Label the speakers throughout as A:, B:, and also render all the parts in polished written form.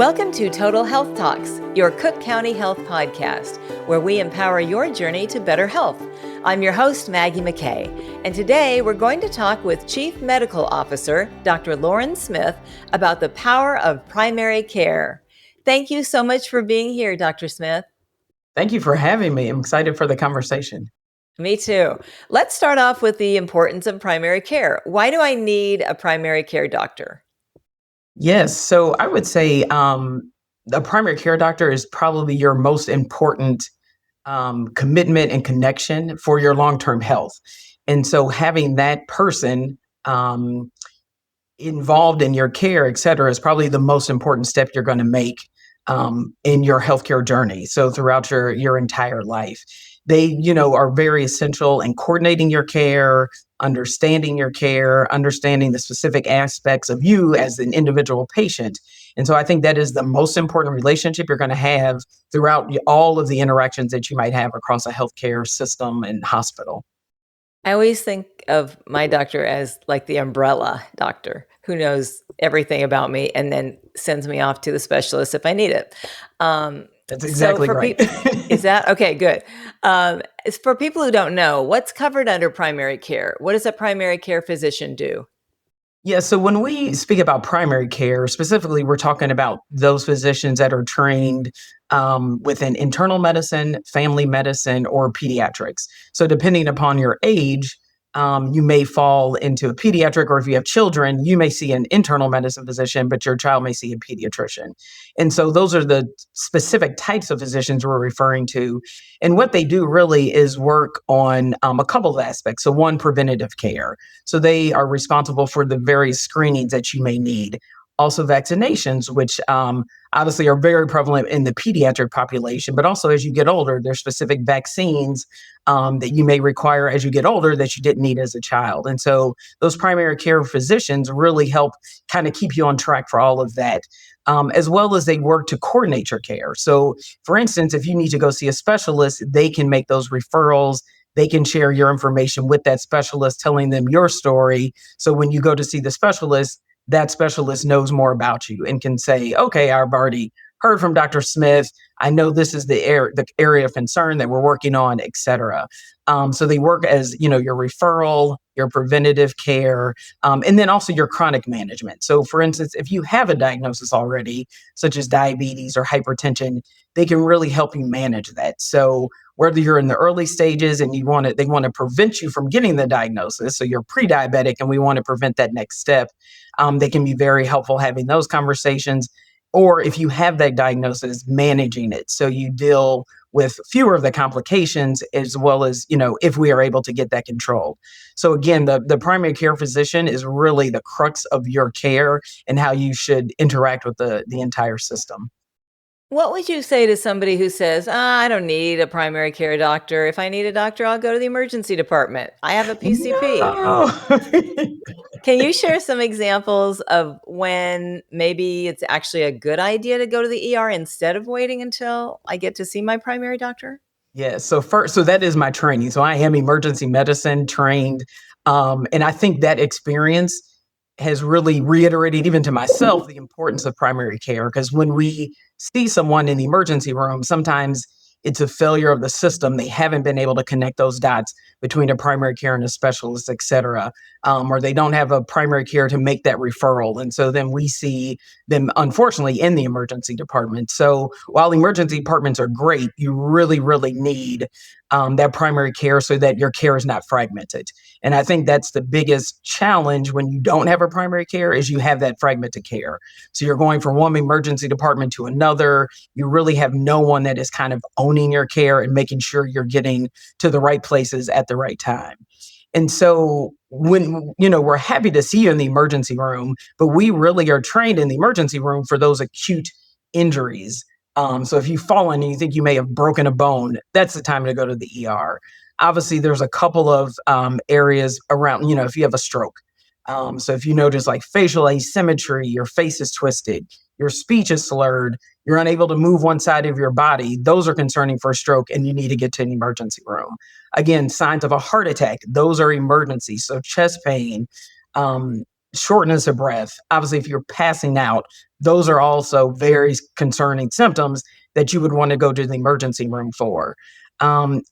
A: Welcome to Total Health Talks, your Cook County Health podcast, where we empower your journey to better health. I'm your host, Maggie McKay, and today we're going to talk with Chief Medical Officer, Dr. Lauren Smith, about the power of primary care. Thank you so much for being here, Dr. Smith.
B: Thank you for having me. I'm excited for the conversation.
A: Me too. Let's start off with the importance of primary care. Why do I need a primary care doctor?
B: Yes, so I would say a primary care doctor is probably your most important commitment and connection for your long-term health. And so having that person involved in your care, et cetera, is probably the most important step you're going to make in your healthcare journey. So throughout your entire life, they, are very essential in coordinating your care, understanding your care, understanding the specific aspects of you as an individual patient. And so I think that is the most important relationship you're going to have throughout all of the interactions that you might have across a healthcare system and hospital.
A: I always think of my doctor as like the umbrella doctor who knows everything about me and then sends me off to the specialist if I need it.
B: That's exactly right.
A: Is that okay? Good. It's for people who don't know, what's covered under primary care? What does a primary care physician do?
B: Yeah, so when we speak about primary care, specifically, we're talking about those physicians that are trained within internal medicine, family medicine, or pediatrics. So depending upon your age, you may fall into a pediatric, or if you have children, you may see an internal medicine physician, but your child may see a pediatrician. And so those are the specific types of physicians we're referring to. And what they do really is work on a couple of aspects. So one, preventative care. So they are responsible for the various screenings that you may need. Also vaccinations, which obviously are very prevalent in the pediatric population, but also as you get older, there's specific vaccines that you may require as you get older that you didn't need as a child. And so those primary care physicians really help kind of keep you on track for all of that. As well as they work to coordinate your care. So for instance, if you need to go see a specialist, they can make those referrals. They can share your information with that specialist, telling them your story. So when you go to see the specialist, that specialist knows more about you and can say, okay, I've already heard from Dr. Smith. I know this is the area of concern that we're working on, et cetera. So they work as, your referral, your preventative care, and then also your chronic management. So for instance, if you have a diagnosis already, such as diabetes or hypertension, they can really help you manage that. So whether you're in the early stages and they want to prevent you from getting the diagnosis, so you're pre-diabetic and we want to prevent that next step, they can be very helpful having those conversations. Or if you have that diagnosis, managing it so you deal with fewer of the complications, as well as, if we are able to get that controlled. So again, the primary care physician is really the crux of your care and how you should interact with the entire system.
A: What would you say to somebody who says, I don't need a primary care doctor. If I need a doctor, I'll go to the emergency department. I have a PCP.
B: No.
A: Can you share some examples of when maybe it's actually a good idea to go to the ER instead of waiting until I get to see my primary doctor?
B: Yeah, so that is my training. So I am emergency medicine trained. And I think that experience has really reiterated even to myself the importance of primary care, because when we see someone in the emergency room, sometimes it's a failure of the system. They haven't been able to connect those dots between a primary care and a specialist, et cetera, or they don't have a primary care to make that referral. And so then we see them, unfortunately, in the emergency department. So while emergency departments are great, you really, really need that primary care so that your care is not fragmented. And I think that's the biggest challenge when you don't have a primary care is you have that fragmented care. So you're going from one emergency department to another. You really have no one that is kind of owning your care and making sure you're getting to the right places at the right time. And so when, we're happy to see you in the emergency room, but we really are trained in the emergency room for those acute injuries. So if you've fallen and you think you may have broken a bone, that's the time to go to the ER. Obviously, there's a couple of areas around, if you have a stroke. So if you notice like facial asymmetry, your face is twisted, your speech is slurred, you're unable to move one side of your body, those are concerning for a stroke and you need to get to an emergency room. Again, signs of a heart attack, those are emergencies. So chest pain, shortness of breath, obviously, if you're passing out, those are also very concerning symptoms that you would want to go to the emergency room for.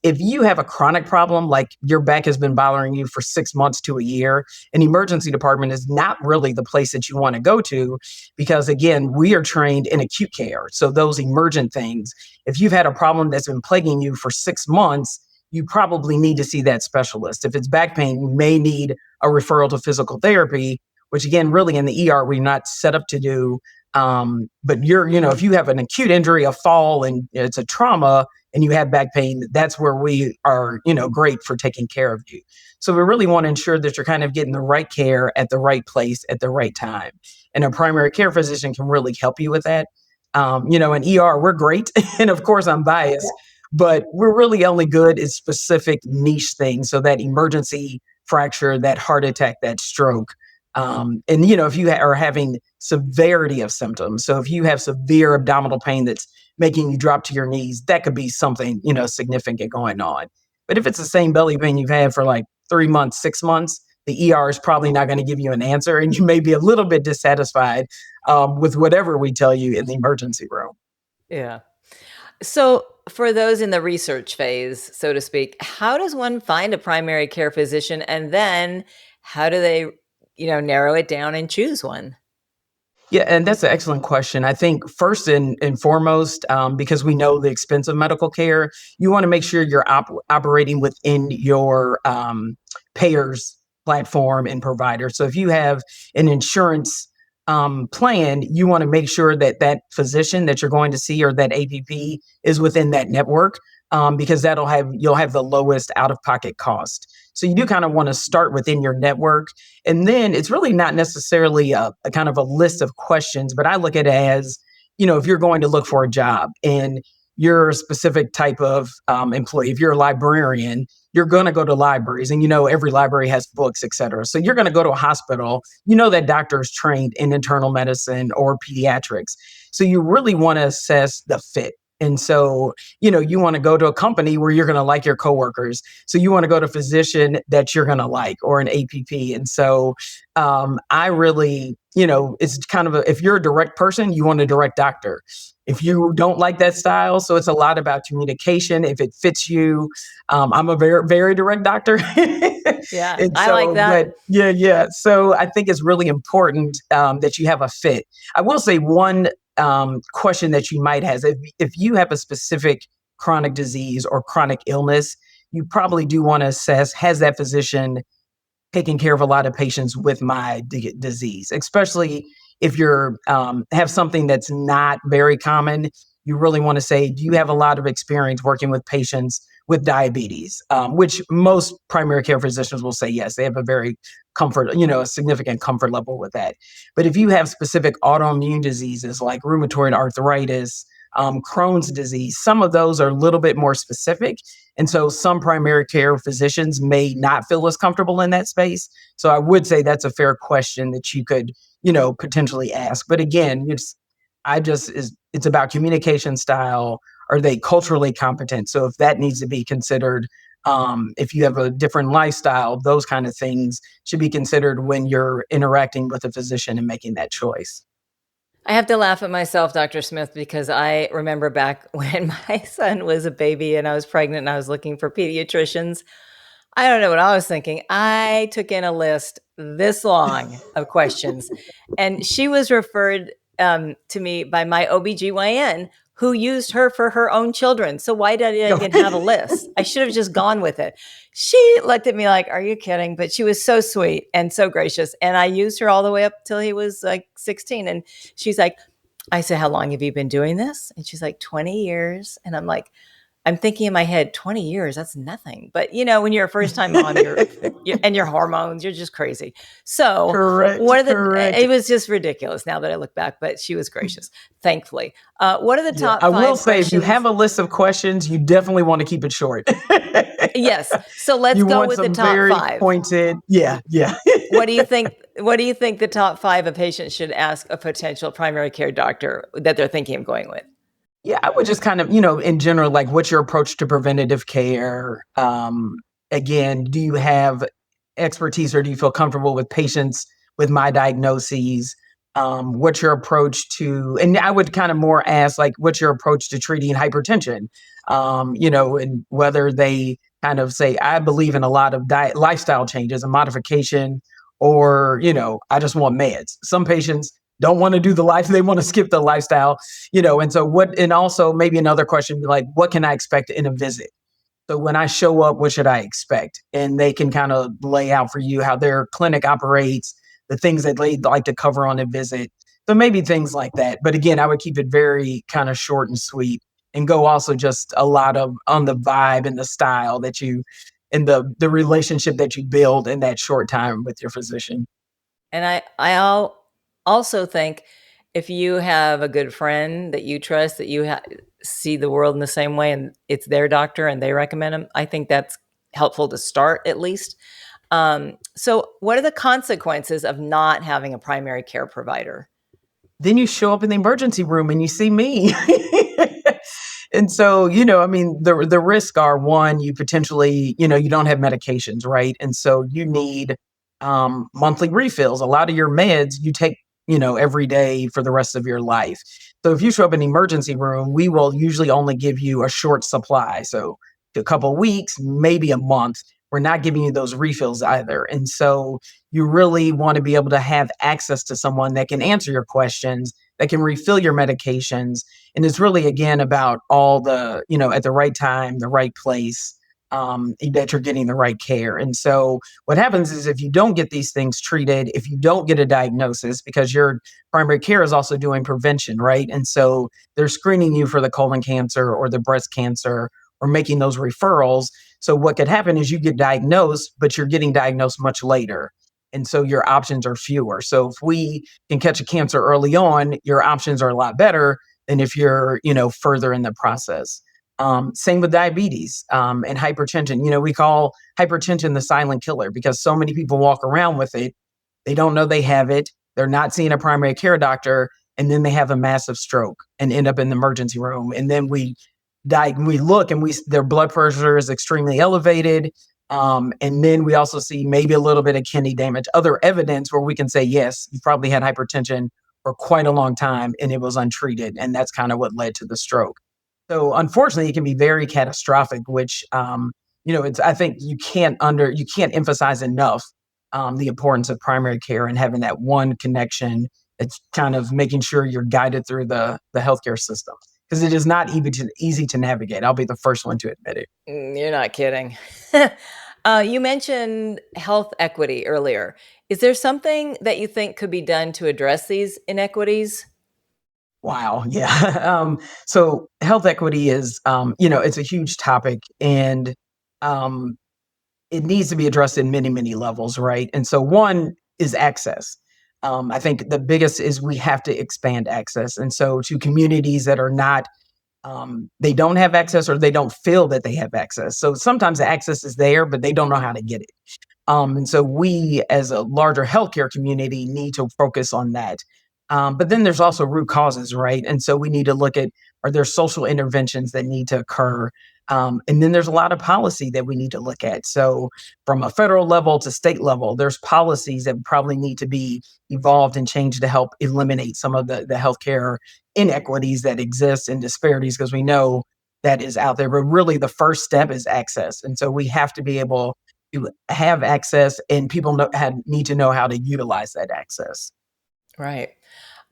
B: If you have a chronic problem, like your back has been bothering you for 6 months to a year, an emergency department is not really the place that you want to go to because, again, we are trained in acute care. So those emergent things, if you've had a problem that's been plaguing you for 6 months, you probably need to see that specialist. If it's back pain, you may need a referral to physical therapy, which again, really in the ER, we're not set up to do. But if you have an acute injury, a fall, and it's a trauma, and you have back pain, that's where we are, great for taking care of you. So we really want to ensure that you're kind of getting the right care at the right place at the right time. And a primary care physician can really help you with that. In ER, we're great. And of course, I'm biased, but we're really only good at specific niche things. So that emergency fracture, that heart attack, that stroke. If you are having severity of symptoms, so if you have severe abdominal pain that's making you drop to your knees, that could be something, significant going on. But if it's the same belly pain you've had for like 3 months, 6 months, the ER is probably not going to give you an answer. And you may be a little bit dissatisfied with whatever we tell you in the emergency room.
A: Yeah. So, for those in the research phase, so to speak, how does one find a primary care physician? And then how do they, narrow it down and choose one?
B: Yeah, and that's an excellent question. I think first and foremost, because we know the expense of medical care, you want to make sure you're operating within your payers platform and provider. So if you have an insurance plan, you want to make sure that that physician that you're going to see or that APP is within that network, because you'll have the lowest out of pocket cost. So you do kind of want to start within your network. And then it's really not necessarily a kind of a list of questions, but I look at it as, if you're going to look for a job and you're a specific type of employee, if you're a librarian, you're going to go to libraries and, every library has books, et cetera. So you're going to go to a hospital, that doctor is trained in internal medicine or pediatrics. So you really want to assess the fit. And so, you want to go to a company where you're going to like your coworkers. So you want to go to a physician that you're going to like or an APP. And so I really, it's kind of if you're a direct person, you want a direct doctor. If you don't like that style, so it's a lot about communication. If it fits you, I'm a very, very direct doctor.
A: Yeah,
B: And
A: I like that.
B: But yeah. So I think it's really important that you have a fit. I will say one question that you might have, if you have a specific chronic disease or chronic illness, you probably do want to assess, has that physician taking care of a lot of patients with my disease, especially if you're have something that's not very common. You really want to say, do you have a lot of experience working with patients with diabetes? Which most primary care physicians will say yes. They have a very a significant comfort level with that. But if you have specific autoimmune diseases like rheumatoid arthritis, Crohn's disease, some of those are a little bit more specific. And so some primary care physicians may not feel as comfortable in that space. So I would say that's a fair question that you could, potentially ask. But again, it's about communication style. Are they culturally competent? So if that needs to be considered, if you have a different lifestyle, those kind of things should be considered when you're interacting with a physician and making that choice.
A: I have to laugh at myself, Dr. Smith, because I remember back when my son was a baby and I was pregnant and I was looking for pediatricians. I don't know what I was thinking. I took in a list this long of questions, and she was referred to me by my OBGYN who used her for her own children. So why did I even have a list? I should have just gone with it. She looked at me like, are you kidding? But she was so sweet and so gracious. And I used her all the way up till he was like 16. And she's like, I said, how long have you been doing this? And she's like, 20 years. And I'm thinking in my head, 20 years, that's nothing. But when you're a first time mom, and your hormones, you're just crazy. So
B: Correct.
A: It was just ridiculous now that I look back, but she was gracious, thankfully. What are the top
B: I
A: five
B: will say, if you
A: questions?
B: have a list of questions, you definitely want to keep it short.
A: Yes. So let's
B: You
A: go
B: want
A: with the
B: some
A: top
B: very
A: five.
B: pointed. Yeah.
A: What do you think? What do you think the top five a patient should ask a potential primary care doctor that they're thinking of going with?
B: Yeah, I would just kind of, in general, like, what's your approach to preventative care? Again, do you have expertise or do you feel comfortable with patients with my diagnoses? What's your approach to, and I would kind of more ask, like, what's your approach to treating hypertension? And whether they kind of say, I believe in a lot of diet, lifestyle changes and modification, or, I just want meds. Some patients don't want to do the life, they want to skip the lifestyle, and so and also maybe another question, like, what can I expect in a visit? So when I show up, what should I expect? And they can kind of lay out for you how their clinic operates, the things that they'd like to cover on a visit. So maybe things like that. But again, I would keep it very kind of short and sweet, and go also just a lot of on the vibe and the style that you and the relationship that you build in that short time with your physician.
A: And also think if you have a good friend that you trust, that see the world in the same way, and it's their doctor and they recommend them, I think that's helpful to start at least. So, what are the consequences of not having a primary care provider?
B: Then you show up in the emergency room and you see me. And so, I mean, the risks are, one, you potentially, you don't have medications, right? And so you need monthly refills. A lot of your meds you take, every day for the rest of your life. So if you show up in the emergency room, we will usually only give you a short supply. So a couple of weeks, maybe a month. We're not giving you those refills either. And so you really want to be able to have access to someone that can answer your questions, that can refill your medications. And it's really, again, about all the, at the right time, the right place, that you're getting the right care. And so what happens is, if you don't get these things treated, if you don't get a diagnosis, because your primary care is also doing prevention, right? And so they're screening you for the colon cancer or the breast cancer, or making those referrals. So what could happen is you get diagnosed, but you're getting diagnosed much later. And so your options are fewer. So if we can catch a cancer early on, your options are a lot better than if you're, further in the process. Same with diabetes and hypertension. We call hypertension the silent killer, because so many people walk around with it. They don't know they have it. They're not seeing a primary care doctor. And then they have a massive stroke and end up in the emergency room. And then we look, and their blood pressure is extremely elevated. And then we also see maybe a little bit of kidney damage, other evidence where we can say, yes, you probably had hypertension for quite a long time and it was untreated. And that's kind of what led to the stroke. So unfortunately, it can be very catastrophic, which, I think you can't emphasize enough the importance of primary care and having that one connection. It's kind of making sure you're guided through the healthcare system, because it is not easy to navigate. I'll be the first one to admit it.
A: You're not kidding. You mentioned health equity earlier. Is there something that you think could be done to address these inequities?
B: Wow. Yeah. So health equity is, it's a huge topic, and um, it needs to be addressed in many, many levels, right? And so one is access. I think the biggest is we have to expand access. And so to communities that are not, they don't have access, or they don't feel that they have access. So sometimes the access is there, but they don't know how to get it. And so we, as a larger healthcare community, need to focus on that. But then there's also root causes, right? And so we need to look at, are there social interventions that need to occur? And then there's a lot of policy that we need to look at. So from a federal level to state level, there's policies that probably need to be evolved and changed to help eliminate some of the healthcare inequities that exist and disparities, because we know that is out there. But really, the first step is access. And so we have to be able to have access, and people need to know how to utilize that access.
A: Right.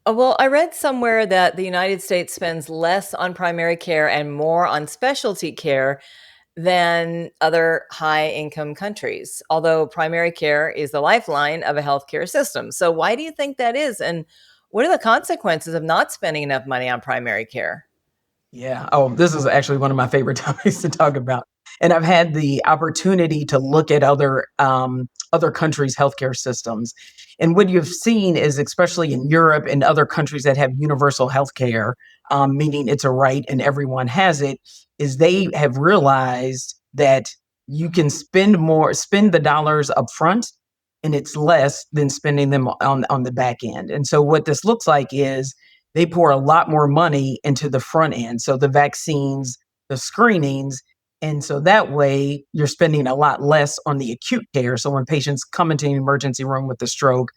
A: Well, I read somewhere that the United States spends less on primary care and more on specialty care than other high income countries, although primary care is the lifeline of a healthcare system. So, why do you think that is? And what are the consequences of not spending enough money on primary care?
B: Yeah. Oh, this is actually one of my favorite topics to talk about. And I've had the opportunity to look at other countries' healthcare systems. And what you've seen is, especially in Europe and other countries that have universal healthcare, meaning it's a right and everyone has it, is they have realized that you can spend the dollars up front, and it's less than spending them on the back end. And so what this looks like is, they pour a lot more money into the front end. So the vaccines, the screenings. And so that way you're spending a lot less on the acute care. So when patients come into an emergency room with a stroke,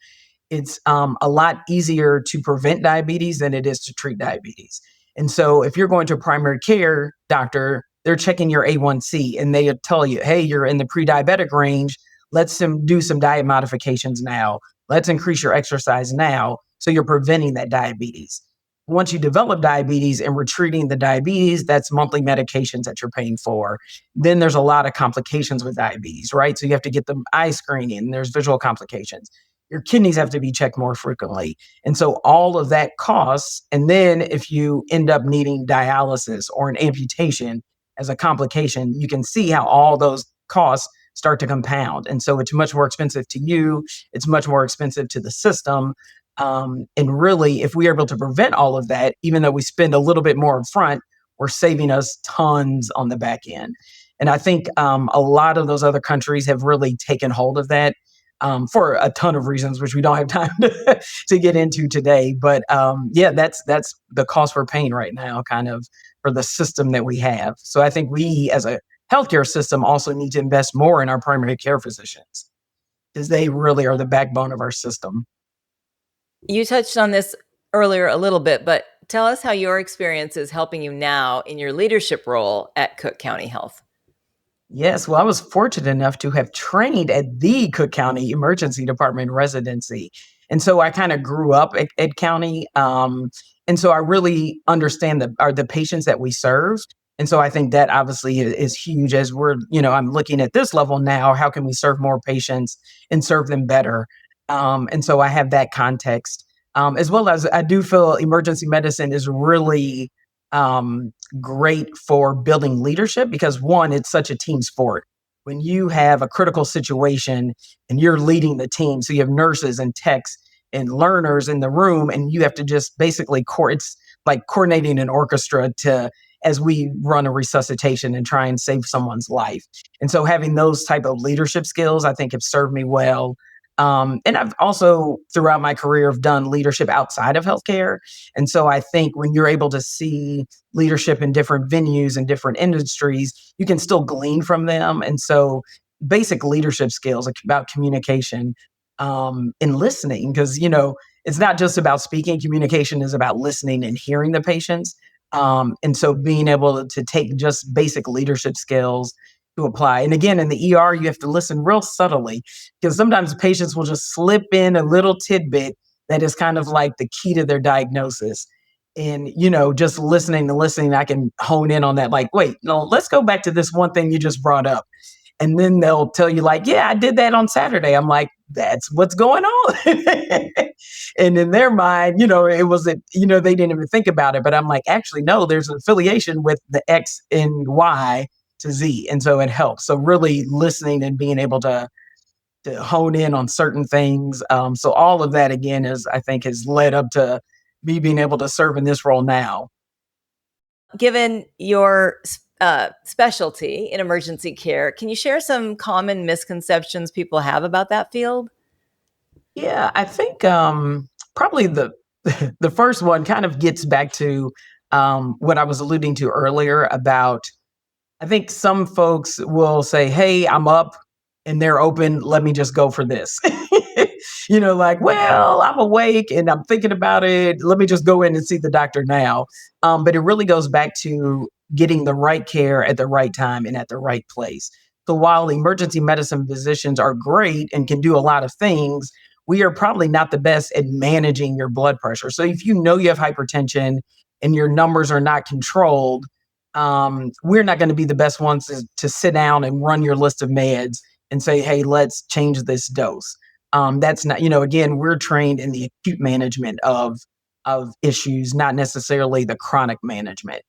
B: it's a lot easier to prevent diabetes than it is to treat diabetes. And so if you're going to a primary care doctor, they're checking your A1C and they tell you, hey, you're in the pre-diabetic range. Let's do some diet modifications now. Let's increase your exercise now. So you're preventing that diabetes. Once you develop diabetes and we're treating the diabetes, that's monthly medications that you're paying for. Then there's a lot of complications with diabetes, right? So you have to get the eye screening, and there's visual complications. Your kidneys have to be checked more frequently. And so all of that costs. And then if you end up needing dialysis or an amputation as a complication, you can see how all those costs start to compound. And so it's much more expensive to you, it's much more expensive to the system. And really, if we are able to prevent all of that, even though we spend a little bit more up front, we're saving us tons on the back end. And I think a lot of those other countries have really taken hold of that for a ton of reasons, which we don't have time to get into today. But yeah, that's the cost we're paying right now, kind of for the system that we have. So I think we, as a healthcare system, also need to invest more in our primary care physicians because they really are the backbone of our system.
A: You touched on this earlier a little bit, but tell us how your experience is helping you now in your leadership role at Cook County Health.
B: Yes, well, I was fortunate enough to have trained at the Cook County Emergency Department residency. And so I kind of grew up at county. And so I really understand the patients that we serve. And so I think that obviously is huge as I'm looking at this level now. How can we serve more patients and serve them better? And so I have that context, as well as I do feel emergency medicine is really great for building leadership because one, it's such a team sport. When you have a critical situation and you're leading the team, so you have nurses and techs and learners in the room, and you have to just basically it's like coordinating an orchestra to as we run a resuscitation and try and save someone's life. And so having those type of leadership skills, I think have served me well. And I've also throughout my career have done leadership outside of healthcare. And so I think when you're able to see leadership in different venues and different industries, you can still glean from them. And so basic leadership skills like about communication and listening, because it's not just about speaking. Communication is about listening and hearing the patients. And so being able to take just basic leadership skills to apply. And again, in the ER, you have to listen real subtly because sometimes patients will just slip in a little tidbit that is kind of like the key to their diagnosis. And, just listening to listening, I can hone in on that. Like, wait, no, let's go back to this one thing you just brought up. And then they'll tell you, like, yeah, I did that on Saturday. I'm like, that's what's going on. And in their mind, it wasn't, they didn't even think about it. But I'm like, actually, no, there's an affiliation with the X and Y to Z. And so it helps. So really listening and being able to hone in on certain things. So all of that again I think has led up to me being able to serve in this role now.
A: Given your specialty in emergency care, can you share some common misconceptions people have about that field?
B: Yeah, I think probably the the first one kind of gets back to what I was alluding to earlier about I think some folks will say, "Hey, I'm up and they're open. Let me just go for this." Like, well, I'm awake and I'm thinking about it. Let me just go in and see the doctor now. But it really goes back to getting the right care at the right time and at the right place. So while emergency medicine physicians are great and can do a lot of things, we are probably not the best at managing your blood pressure. So if you know you have hypertension and your numbers are not controlled, we're not going to be the best ones to sit down and run your list of meds and say, hey, let's change this dose. That's not, again, we're trained in the acute management of issues, not necessarily the chronic management.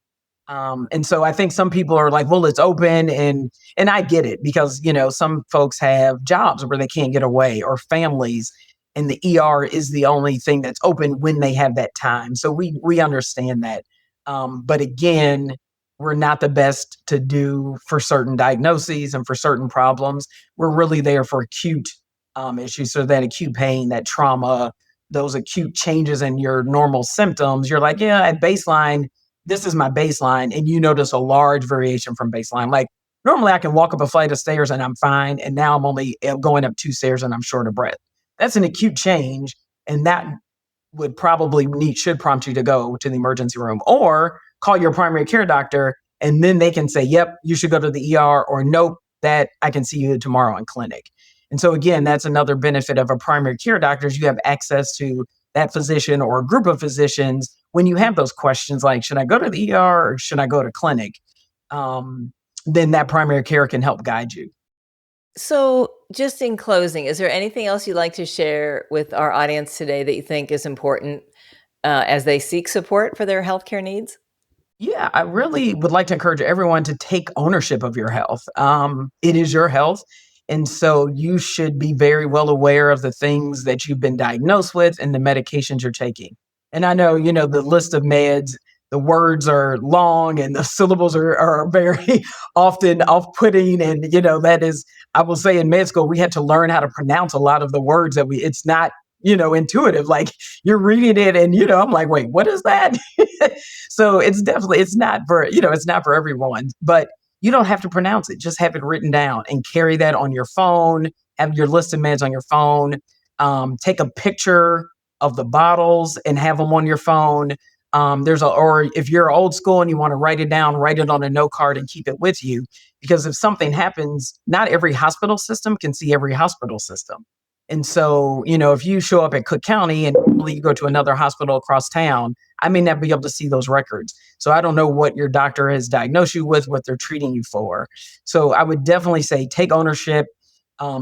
B: And so I think some people are like, well, it's open and I get it because, some folks have jobs where they can't get away or families and the ER is the only thing that's open when they have that time. So we understand that. But again, we're not the best to do for certain diagnoses and for certain problems. We're really there for acute issues. So that acute pain, that trauma, those acute changes in your normal symptoms, you're like, yeah, at baseline, this is my baseline. And you notice a large variation from baseline. Like normally I can walk up a flight of stairs and I'm fine. And now I'm only going up 2 stairs and I'm short of breath. That's an acute change. And that would probably should prompt you to go to the emergency room or call your primary care doctor. And then they can say, yep, you should go to the ER, or nope, that I can see you tomorrow in clinic. And so again, that's another benefit of a primary care doctor is you have access to that physician or a group of physicians when you have those questions like, should I go to the ER or should I go to clinic? Um, then that primary care can help guide you.
A: So, just in closing, is there anything else you'd like to share with our audience today that you think is important as they seek support for their healthcare needs?
B: Yeah, I really would like to encourage everyone to take ownership of your health. It is your health. And so you should be very well aware of the things that you've been diagnosed with and the medications you're taking. And I know, the list of meds, the words are long and the syllables are very often off putting. And, that is, I will say in med school, we had to learn how to pronounce a lot of the words it's not, intuitive. Like you're reading it and, I'm like, wait, what is that? So it's not for everyone, but you don't have to pronounce it. Just have it written down and carry that on your phone, have your list of meds on your phone. Take a picture of the bottles and have them on your phone. Or if you're old school and you want to write it down, write it on a note card and keep it with you. Because if something happens, not every hospital system can see every hospital system. And so, if you show up at Cook County and normally you go to another hospital across town, I may not be able to see those records. So I don't know what your doctor has diagnosed you with, what they're treating you for. So I would definitely say take ownership.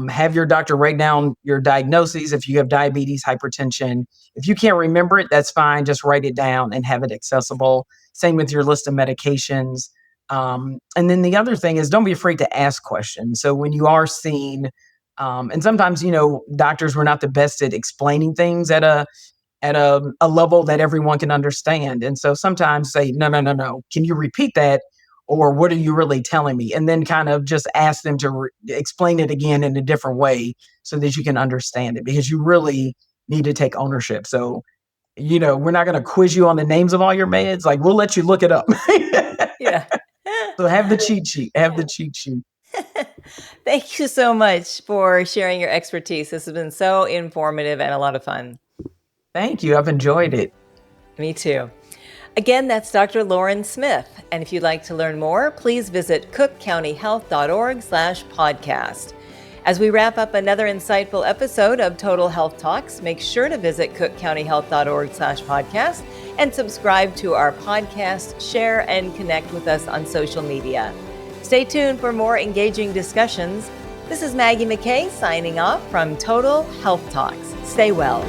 B: Have your doctor write down your diagnoses if you have diabetes, hypertension. If you can't remember it, that's fine. Just write it down and have it accessible. Same with your list of medications. And then the other thing is don't be afraid to ask questions. So when you are seen, and sometimes, doctors were not the best at explaining things at a level that everyone can understand. And so sometimes say, no, no, no, no. Can you repeat that? Or what are you really telling me? And then kind of just ask them to explain it again in a different way so that you can understand it because you really need to take ownership. So, we're not going to quiz you on the names of all your meds. Like we'll let you look it up.
A: Yeah.
B: So have the cheat sheet. Have the cheat sheet.
A: Thank you so much for sharing your expertise. This has been so informative and a lot of fun.
B: Thank you. I've enjoyed it.
A: Me too. Again, that's Dr. Lauren Smith. And if you'd like to learn more, please visit cookcountyhealth.org/podcast. As we wrap up another insightful episode of Total Health Talks, make sure to visit cookcountyhealth.org/podcast and subscribe to our podcast, share, and connect with us on social media. Stay tuned for more engaging discussions. This is Maggie McKay signing off from Total Health Talks. Stay well.